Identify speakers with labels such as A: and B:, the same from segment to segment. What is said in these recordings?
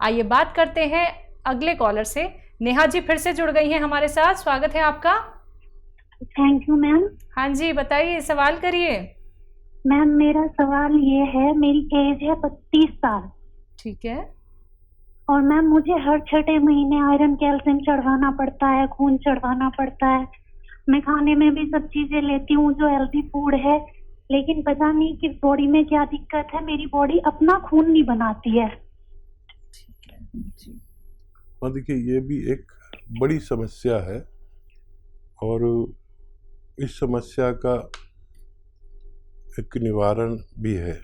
A: आइए बात करते हैं अगले कॉलर से। नेहा जी फिर से जुड़ गई हैं हमारे साथ, स्वागत है आपका।
B: Thank you ma'am.
A: हाँ जी बताइए, सवाल करिए।
B: मैम मेरा सवाल ये है, मेरी एज है 32 साल।
A: ठीक है।
B: और मैम मुझे हर 6 महीने आयरन कैल्शियम चढ़वाना पड़ता है, खून चढ़वाना पड़ता है। मैं खाने में भी सब चीजें लेती हूँ जो हेल्दी फूड है, लेकिन पता नहीं कि बॉडी में क्या दिक्कत है, मेरी बॉडी अपना खून नहीं बनाती है।
C: हाँ देखिए, ये भी एक बड़ी समस्या है और इस समस्या का एक निवारण भी है,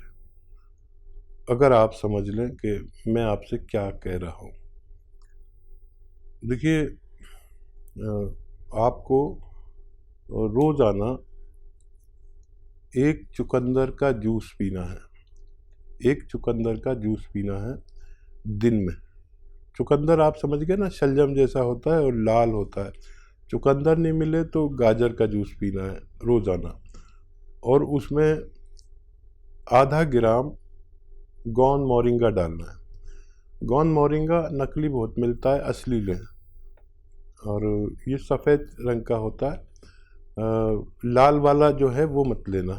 C: अगर आप समझ लें कि मैं आपसे क्या कह रहा हूँ। देखिए, आपको रोज़ाना एक चुकंदर का जूस पीना है। एक चुकंदर का जूस पीना है दिन में। चुकंदर आप समझ गए ना, शलजम जैसा होता है और लाल होता है। चुकंदर नहीं मिले तो गाजर का जूस पीना है रोज़ाना, और उसमें आधा ग्राम गौन मोरिंगा डालना है। गौन मोरिंगा नकली बहुत मिलता है, असली लें। और ये सफ़ेद रंग का होता है, लाल वाला जो है वो मत लेना।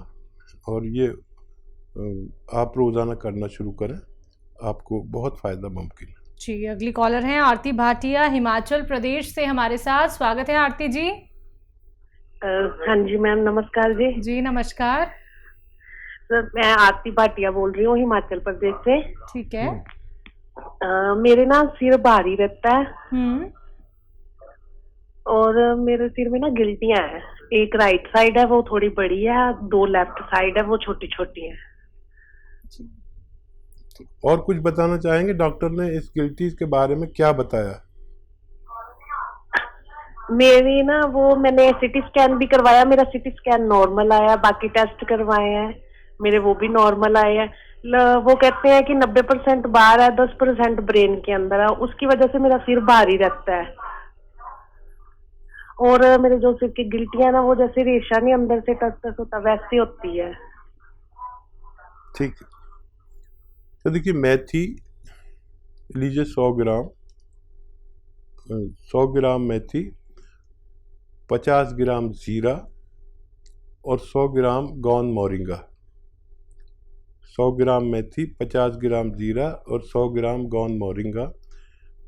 C: और ये आप रोज़ाना करना शुरू करें, आपको बहुत फ़ायदा मुमकिन है।
A: जी अगली कॉलर हैं आरती भाटिया हिमाचल प्रदेश से हमारे साथ, स्वागत है आरती जी।
D: हाँ जी मैम, नमस्कार जी।
A: जी नमस्कार।
D: मैं आरती भाटिया बोल रही हूँ हिमाचल प्रदेश से।
A: ठीक है।
D: मेरे ना सिर भारी रहता है और मेरे सिर में ना गिल्टियां हैं। एक राइट साइड है वो थोड़ी बड़ी है, 2 लेफ्ट साइड है वो छोटी छोटी है।
C: और कुछ बताना चाहेंगे? डॉक्टर ने इस गिल्टीज के बारे में क्या बताया?
D: मेरी ना वो मैंने सिटी स्कैन भी करवाया, मेरा सिटी स्कैन नॉर्मल आया, बाकी टेस्ट करवाए हैं मेरे, वो भी नॉर्मल आए हैं। वो कहते हैं कि 90% बाहर है, 10% ब्रेन के अंदर है, उसकी वजह से मेरा सिर भारी रहता है। और मेरे जो सिर की गिल्टियां ना, वो जैसे रेशा नहीं अंदर से टच टच होता वैसी होती है।
C: ठीक है, तो देखिए, मेथी लीजिए 100 ग्राम, 100 ग्राम मेथी, 50 ग्राम जीरा और 100 ग्राम गौन मोरिंगा। 100 ग्राम मेथी, 50 ग्राम जीरा और 100 ग्राम गौन मोरिंगा।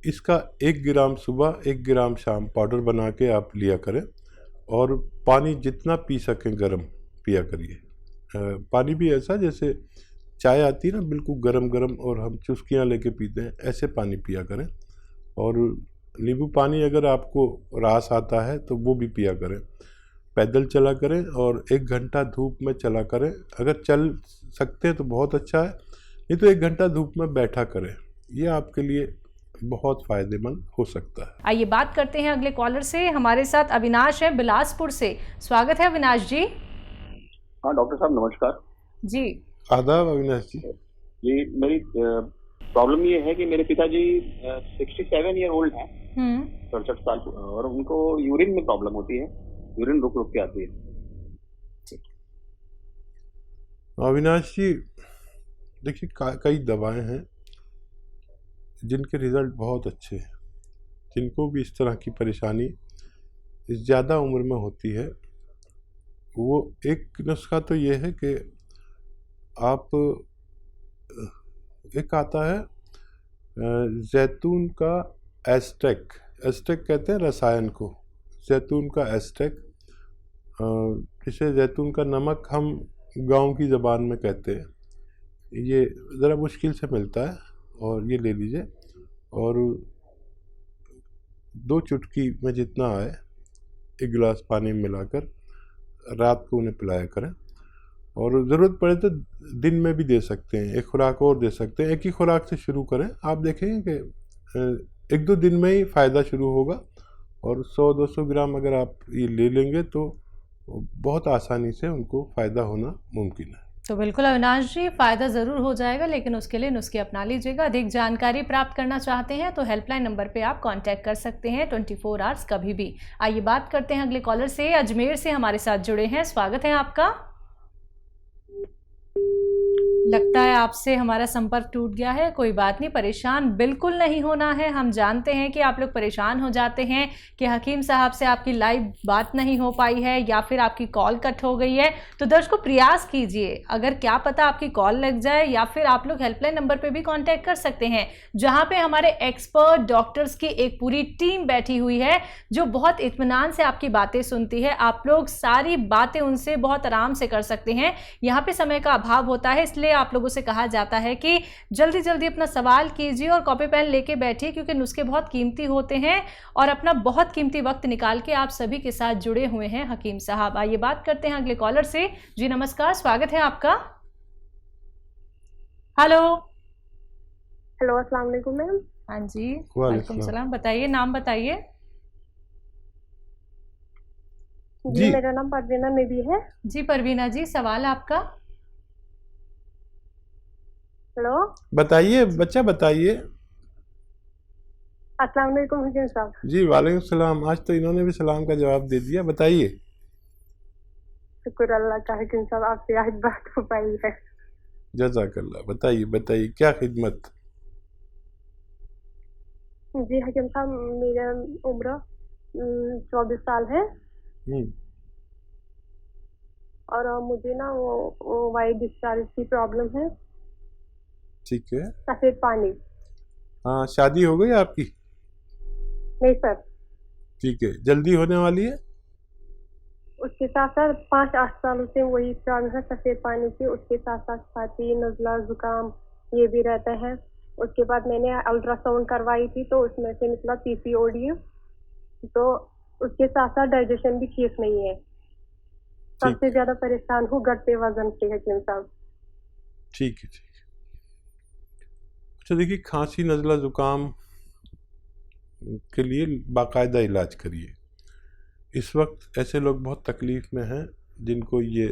C: इसका 1 ग्राम सुबह 1 ग्राम शाम पाउडर बना के आप लिया करें, और पानी जितना पी सकें गर्म पिया करिए। पानी भी ऐसा जैसे चाय आती है ना, बिल्कुल गरम गरम और हम चुस्कियाँ लेके पीते हैं, ऐसे पानी पिया करें। और नींबू पानी अगर आपको रास आता है तो वो भी पिया करें। पैदल चला करें और 1 घंटा धूप में चला करें। अगर चल सकते हैं तो बहुत अच्छा है, नहीं तो 1 घंटा धूप में बैठा करें। ये आपके लिए बहुत फ़ायदेमंद हो सकता है।
A: आइए बात करते हैं अगले कॉलर से। हमारे साथ अविनाश है बिलासपुर से, स्वागत है अविनाश जी।
E: हाँ डॉक्टर साहब नमस्कार
A: जी।
C: आदाब अविनाश जी।
E: जी मेरी प्रॉब्लम ये है कि मेरे पिताजी 67 ईयर ओल्ड हैं, 67 साल, और उनको यूरिन में प्रॉब्लम होती है, यूरिन रुक रुक के आती है।
C: अविनाश जी देखिए, कई दवाएं हैं जिनके रिज़ल्ट बहुत अच्छे हैं। जिनको भी इस तरह की परेशानी ज़्यादा उम्र में होती है, वो एक नुस्खा तो ये है कि आप, एक आता है जैतून का एस्टेक, एस्टेक कहते हैं रसायन को, जैतून का एस्टेक, जिसे जैतून का नमक हम गांव की ज़बान में कहते हैं। ये ज़रा मुश्किल से मिलता है, और ये ले लीजिए, और 2 चुटकी में जितना आए 1 गिलास पानी में मिलाकर रात को उन्हें पिलाया करें। और ज़रूरत पड़े तो दिन में भी दे सकते हैं, 1 खुराक और दे सकते हैं। एक ही खुराक से शुरू करें, आप देखेंगे कि 1-2 दिन में ही फ़ायदा शुरू होगा। और 100-200 ग्राम अगर आप ये ले लेंगे तो बहुत आसानी से उनको फ़ायदा होना मुमकिन है।
A: तो बिल्कुल अविनाश जी, फ़ायदा ज़रूर हो जाएगा, लेकिन उसके लिए नुस्खे अपना लीजिएगा। अधिक जानकारी प्राप्त करना चाहते हैं तो हेल्पलाइन नंबर पे आप कांटेक्ट कर सकते हैं 24 आवर्स कभी भी। आइए बात करते हैं अगले कॉलर से, अजमेर से हमारे साथ जुड़े हैं, स्वागत है आपका। लगता है आपसे हमारा संपर्क टूट गया है। कोई बात नहीं, परेशान बिल्कुल नहीं होना है। हम जानते हैं कि आप लोग परेशान हो जाते हैं कि हकीम साहब से आपकी लाइव बात नहीं हो पाई है या फिर आपकी कॉल कट हो गई है। तो दर्शकों प्रयास कीजिए, अगर क्या पता आपकी कॉल लग जाए, या फिर आप लोग हेल्पलाइन नंबर पे भी कांटेक्ट कर सकते हैं, जहां पे हमारे एक्सपर्ट डॉक्टर्स की एक पूरी टीम बैठी हुई है जो बहुत इत्मीनान से आपकी बातें सुनती है। आप लोग सारी बातें उनसे बहुत आराम से कर सकते हैं। यहाँ पे समय का अभाव होता है, इसलिए आप लोगों से कहा जाता है कि जल्दी जल्दी अपना सवाल कीजिए और कॉपी पेन लेके बैठिए, क्योंकि नुस्खे बहुत कीमती होते हैं और अपना बहुत कीमती वक्त निकाल के आप सभी के साथ जुड़े हुए हैं हकीम साहब। आइए बात करते हैं अगले कॉलर से। जी नमस्कार, स्वागत है आपका। हेलो
D: हेलो, अस्सलाम वालेकुम मैम।
A: हाँ जी, वालेकुम सलाम। बताइए, नाम बताइए।
D: जी मेरा नाम परवीना नबी है।
A: जी परवीना जी, सवाल आपका।
D: हेलो,
C: बताइए बच्चा, बताइए।
D: अस्सलाम वालेकुम हकीम साहब।
C: जी वालेकुम सलाम। आज तो इन्होंने भी सलाम का जवाब दे दिया। बताइए।
D: शुक्र अल्लाह का हकीम साहब, आपसे आज बात हो पाई है।
C: जज़ाकल्लाह। बताइए बताइए, क्या खिदमत।
D: जी हकीम साहब, मेरा उम्र 24 साल है और मुझे ना वो वाइट डिस्चार्ज की प्रॉब्लम है।
C: ठीक है।
D: सफेद पानी।
C: हाँ, शादी हो गई आपकी?
D: नहीं सर।
C: ठीक है, जल्दी होने वाली है?
D: उसके साथ साथ 5-8 सालों से वही प्रॉब्लम है सफेद पानी की। उसके साथ साथ खांसी, नज़ला, जुकाम ये भी रहता है। उसके बाद मैंने अल्ट्रासाउंड करवाई थी तो उसमें से निकला पीसीओडी। तो उसके साथ साथ डाइजेशन भी ठीक नहीं है। सबसे ज्यादा परेशान हूँ घटते वजन से हकीम साहब।
C: ठीक है ठीक है। अच्छा देखिए, खांसी, नज़ला, जुकाम के लिए बाकायदा इलाज करिए। इस वक्त ऐसे लोग बहुत तकलीफ में हैं जिनको ये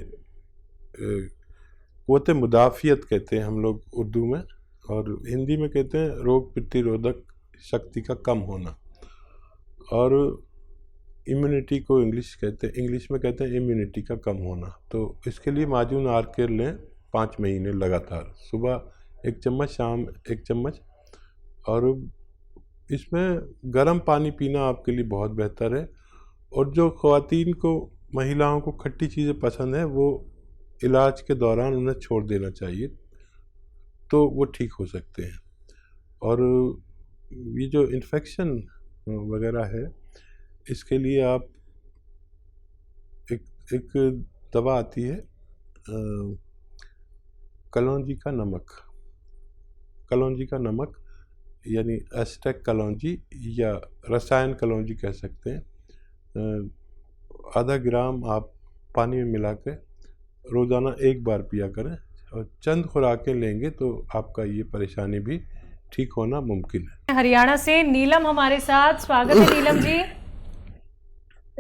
C: क़ुव्वत मुदाफ़ियत कहते हैं हम लोग उर्दू में, और हिंदी में कहते हैं रोग प्रतिरोधक शक्ति का कम होना, और इम्यूनिटी को इंग्लिश में कहते हैं इम्यूनिटी का कम होना। तो इसके लिए माजून आर्केर लें 5 महीने लगातार, सुबह 1 चम्मच, शाम 1 चम्मच। और इसमें गर्म पानी पीना आपके लिए बहुत बेहतर है। और जो ख़वातीन को, महिलाओं को खट्टी चीज़ें पसंद है, वो इलाज के दौरान उन्हें छोड़ देना चाहिए, तो वो ठीक हो सकते हैं। और ये जो इन्फेक्शन वगैरह है, इसके लिए आप एक दवा आती है कलौंजी का नमक, यानी एस्टेक कलौंजी या रसायन कलौंजी कह सकते हैं। आधा ग्राम आप पानी में मिला के रोज़ाना 1 बार पिया करें, और चंद खुराकें लेंगे तो आपका ये परेशानी भी ठीक होना मुमकिन है।
A: हरियाणा से नीलम हमारे साथ, स्वागत है नीलम जी।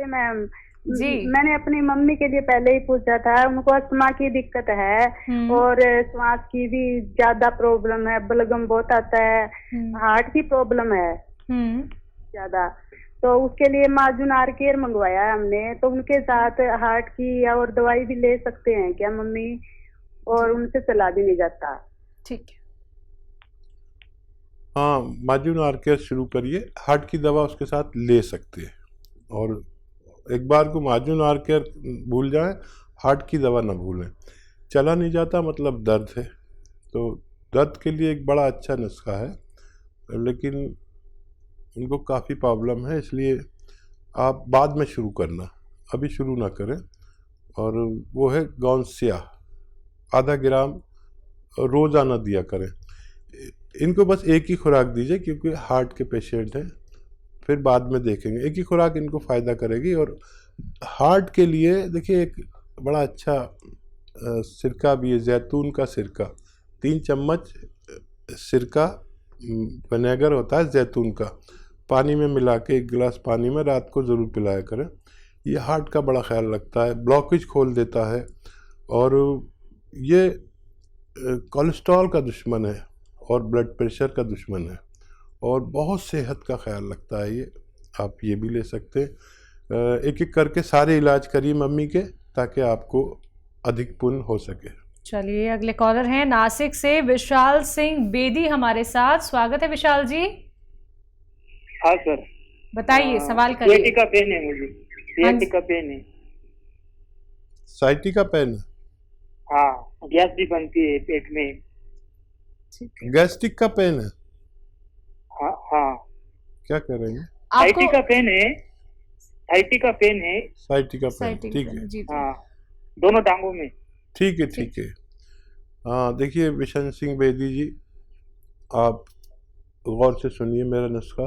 F: मैम
A: जी,
F: मैंने अपनी मम्मी के लिए पहले ही पूछा था, उनको अस्थमा की दिक्कत है और श्वास की भी ज्यादा प्रॉब्लम है, बलगम बहुत आता है, हार्ट की प्रॉब्लम है ज्यादा। तो उसके लिए माजून आर्केर मंगवाया है हमने। तो उनके साथ हार्ट की और दवाई भी ले सकते हैं क्या मम्मी? और उनसे चला भी नहीं जाता।
A: ठीक है।
C: हाँ, माजून आर्केर शुरू करिए, हार्ट की दवा उसके साथ ले सकते हैं। और एक बार को माजून आर्केर भूल जाएं, हार्ट की दवा ना भूलें। चला नहीं जाता मतलब दर्द है, तो दर्द के लिए एक बड़ा अच्छा नुस्खा है, लेकिन उनको काफ़ी प्रॉब्लम है, इसलिए आप बाद में शुरू करना, अभी शुरू ना करें। और वो है गौनसिया, आधा ग्राम रोज़ाना दिया करें। इनको बस एक ही खुराक दीजिए, क्योंकि हार्ट के पेशेंट हैं, फिर बाद में देखेंगे। एक ही खुराक इनको फ़ायदा करेगी। और हार्ट के लिए देखिए, एक बड़ा अच्छा सिरका भी है, जैतून का सिरका। 3 चम्मच सिरका, विनेगर होता है जैतून का, पानी में मिला के 1 गिलास पानी में रात को ज़रूर पिलाया करें। ये हार्ट का बड़ा ख्याल रखता है, ब्लॉकेज खोल देता है, और ये कोलेस्ट्रॉल का दुश्मन है और ब्लड प्रेशर का दुश्मन है, और बहुत सेहत का ख्याल रखता है ये। आप ये भी ले सकते हैं। एक एक करके सारे इलाज करिए मम्मी के, ताकि आपको अधिक पुण्य हो सके।
A: चलिए अगले कॉलर हैं नासिक से विशाल सिंह बेदी हमारे साथ। स्वागत है विशाल जी।
G: हाँ सर,
A: बताइए, सवाल करिए।
G: सियाटिका पेन है मुझे, सियाटिका पेन है।
C: Sciatica pain?
G: हाँ, गैस भी बनती है पेट में।
C: गैस्ट्रिक का पेन है?
G: हाँ हाँ।
C: क्या करेंगे?
G: साइटिका पेन है, साइटिका पेन है।
C: साइटिका पेन, ठीक है।
A: जी।
G: हाँ, दोनों टांगों में।
C: ठीक है ठीक है। हाँ देखिए विशन सिंह बेदी जी, आप गौर से सुनिए मेरा नुस्खा।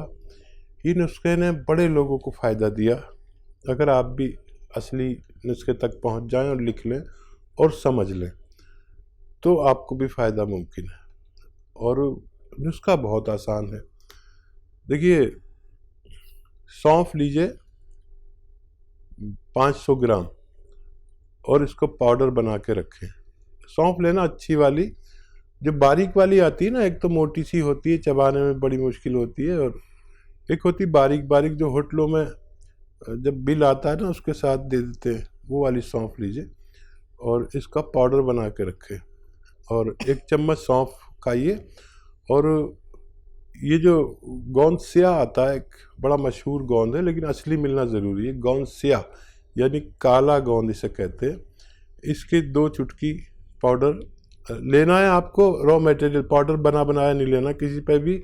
C: ये नुस्खे ने बड़े लोगों को फ़ायदा दिया। अगर आप भी असली नुस्खे तक पहुंच जाएं और लिख लें और समझ लें तो आपको भी फ़ायदा मुमकिन है। और नुस्खा बहुत आसान है। देखिए, सौंफ लीजिए 500 ग्राम और इसको पाउडर बना के रखें। सौंफ लेना अच्छी वाली, जो बारीक वाली आती है ना, एक तो मोटी सी होती है, चबाने में बड़ी मुश्किल होती है, और एक होती बारीक बारीक जो होटलों में जब बिल आता है ना उसके साथ दे देते हैं, वो वाली सौंफ लीजिए और इसका पाउडर बना के रखें। और 1 चम्मच सौंफ खाइए। और ये जो गोंद स्या आता है, एक बड़ा मशहूर गोंद है लेकिन असली मिलना ज़रूरी है। गोंद स्या यानी काला गोंद इसे कहते हैं। इसके 2 चुटकी पाउडर लेना है आपको। रॉ मटेरियल पाउडर बना बनाया नहीं लेना, किसी पे भी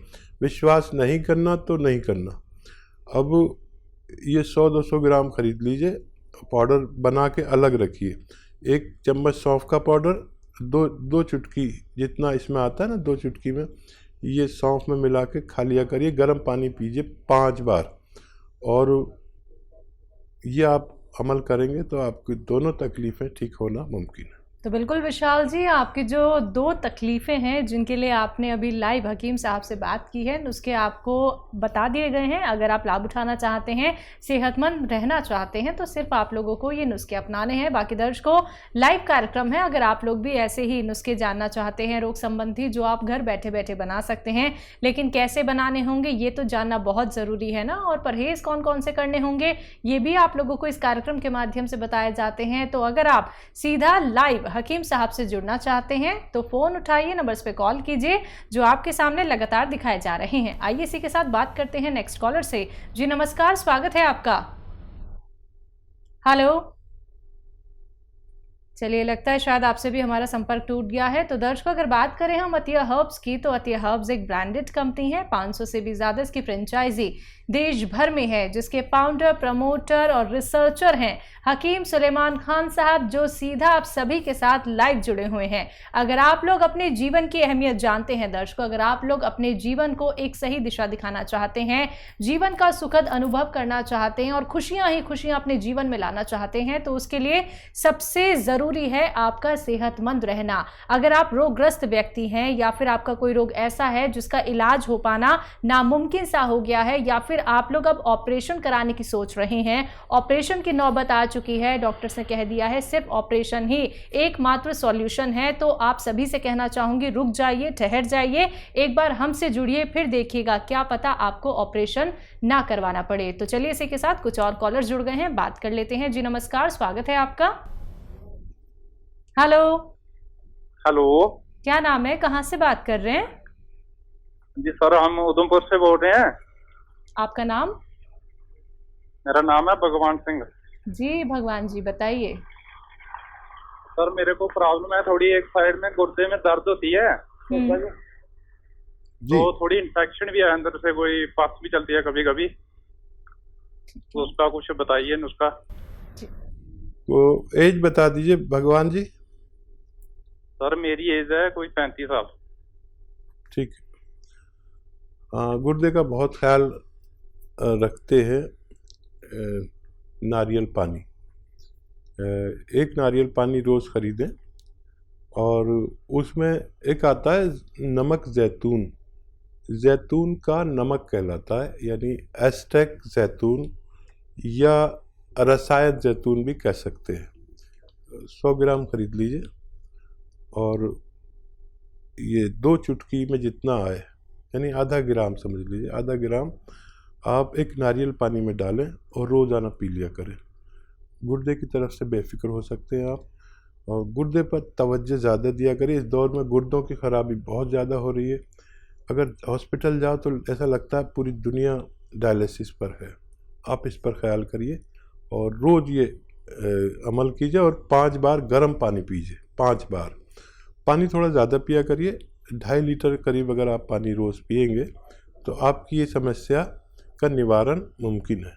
C: विश्वास नहीं करना तो नहीं करना। अब ये 100-200 ग्राम खरीद लीजिए, पाउडर बना के अलग रखिए। 1 चम्मच सौंफ का पाउडर, दो चुटकी जितना इसमें आता है ना, 2 चुटकी में ये सौंफ में मिला के खा लिया करिए। गर्म पानी पीजिए 5 बार, और ये आप अमल करेंगे तो आपकी दोनों तकलीफ़ें ठीक होना मुमकिन है।
A: तो बिल्कुल विशाल जी, आपकी जो 2 तकलीफ़ें हैं जिनके लिए आपने अभी लाइव हकीम साहब से बात की है, नुस्खे आपको बता दिए गए हैं। अगर आप लाभ उठाना चाहते हैं, सेहतमंद रहना चाहते हैं, तो सिर्फ आप लोगों को ये नुस्खे अपनाने हैं। बाकी दर्शकों, लाइव कार्यक्रम है, अगर आप लोग भी ऐसे ही नुस्खे जानना चाहते हैं रोग संबंधी, जो आप घर बैठे बैठे बना सकते हैं, लेकिन कैसे बनाने होंगे ये तो जानना बहुत ज़रूरी है ना। और परहेज़ कौन कौन से करने होंगे ये भी आप लोगों को इस कार्यक्रम के माध्यम से बताए जाते हैं। तो अगर आप सीधा लाइव हकीम साहब से जुड़ना चाहते हैं तो फ़ोन उठाइए, नंबर्स पे कॉल कीजिए जो आपके सामने लगातार दिखाए जा रहे हैं। आइए इसी के साथ बात करते हैं नेक्स्ट कॉलर से। जी नमस्कार, स्वागत है आपका। हेलो, चलिए लगता है शायद आपसे भी हमारा संपर्क टूट गया है। तो दर्शकों, अगर बात करें हम अतिया हर्ब्स की, तो अतिया हर्ब्स एक ब्रांडेड कंपनी है। 500 से भी ज़्यादा इसकी फ्रेंचाइजी देश भर में है, जिसके फाउंडर, प्रमोटर और रिसर्चर हैं हकीम सुलेमान खान साहब, जो सीधा आप सभी के साथ लाइव जुड़े हुए हैं। अगर आप लोग अपने जीवन की अहमियत जानते हैं दर्शकों, अगर आप लोग अपने जीवन को एक सही दिशा दिखाना चाहते हैं, जीवन का सुखद अनुभव करना चाहते हैं और खुशियां ही खुशियां अपने जीवन में लाना चाहते हैं, तो उसके लिए सबसे ज़रूरी है आपका सेहतमंद रहना। अगर आप रोगग्रस्त व्यक्ति हैं या फिर आपका कोई रोग ऐसा है जिसका इलाज हो पाना नामुमकिन सा हो गया है, या फिर आप लोग अब ऑपरेशन कराने की सोच रहे हैं, ऑपरेशन की नौबत आ चुकी है, डॉक्टर्स ने कह दिया है सिर्फ ऑपरेशन ही एकमात्र सॉल्यूशन है, तो आप सभी से कहना चाहूंगी रुक जाइए, ठहर जाइए, एक बार हमसे जुड़िए, फिर देखिएगा क्या पता आपको ऑपरेशन ना करवाना पड़े। तो चलिए इसी के साथ कुछ और कॉलर जुड़ गए हैं, बात कर लेते हैं। जी नमस्कार, स्वागत है आपका। हेलो।
H: हेलो,
A: क्या नाम है, कहाँ से बात कर रहे हैं?
H: जी सर, हम उधमपुर से बोल रहे हैं।
A: आपका नाम?
H: मेरा नाम है भगवान सिंह।
A: जी भगवान जी, बताइए।
H: सर मेरे को प्रॉब्लम है थोड़ी, एक साइड में गुर्दे में दर्द होती है तो थोड़ी इन्फेक्शन भी है अंदर से, कोई पस भी चलती है कभी कभी, तो उसका कुछ बताइए नुस्खा।
C: वो एज बता दीजिए भगवान जी।
H: सर मेरी एज है कोई 35 साल।
C: ठीक है। गुर्दे का बहुत ख्याल रखते हैं नारियल पानी। 1 नारियल पानी रोज़ ख़रीदें, और उसमें एक आता है नमक जैतून, जैतून का नमक कहलाता है, यानी एस्टेक जैतून या रसायन जैतून भी कह सकते हैं। 100 ग्राम खरीद लीजिए, और ये 2 चुटकी में जितना आए, यानी आधा ग्राम समझ लीजिए, आधा ग्राम आप 1 नारियल पानी में डालें और रोज़ाना पी लिया करें। गुर्दे की तरफ से बेफिक्र हो सकते हैं आप। और गुर्दे पर तवज्जो ज़्यादा दिया करिए। इस दौर में गुर्दों की खराबी बहुत ज़्यादा हो रही है। अगर हॉस्पिटल जाओ तो ऐसा लगता है पूरी दुनिया डायलिसिस पर है। आप इस पर ख्याल करिए और रोज़ ये अमल कीजिए और 5 बार गर्म पानी पीजिए। 5 बार पानी थोड़ा ज़्यादा पिया करिए। 2.5 लीटर करीब अगर आप पानी रोज़ पिएंगे तो आपकी ये समस्या का निवारण मुमकिन है।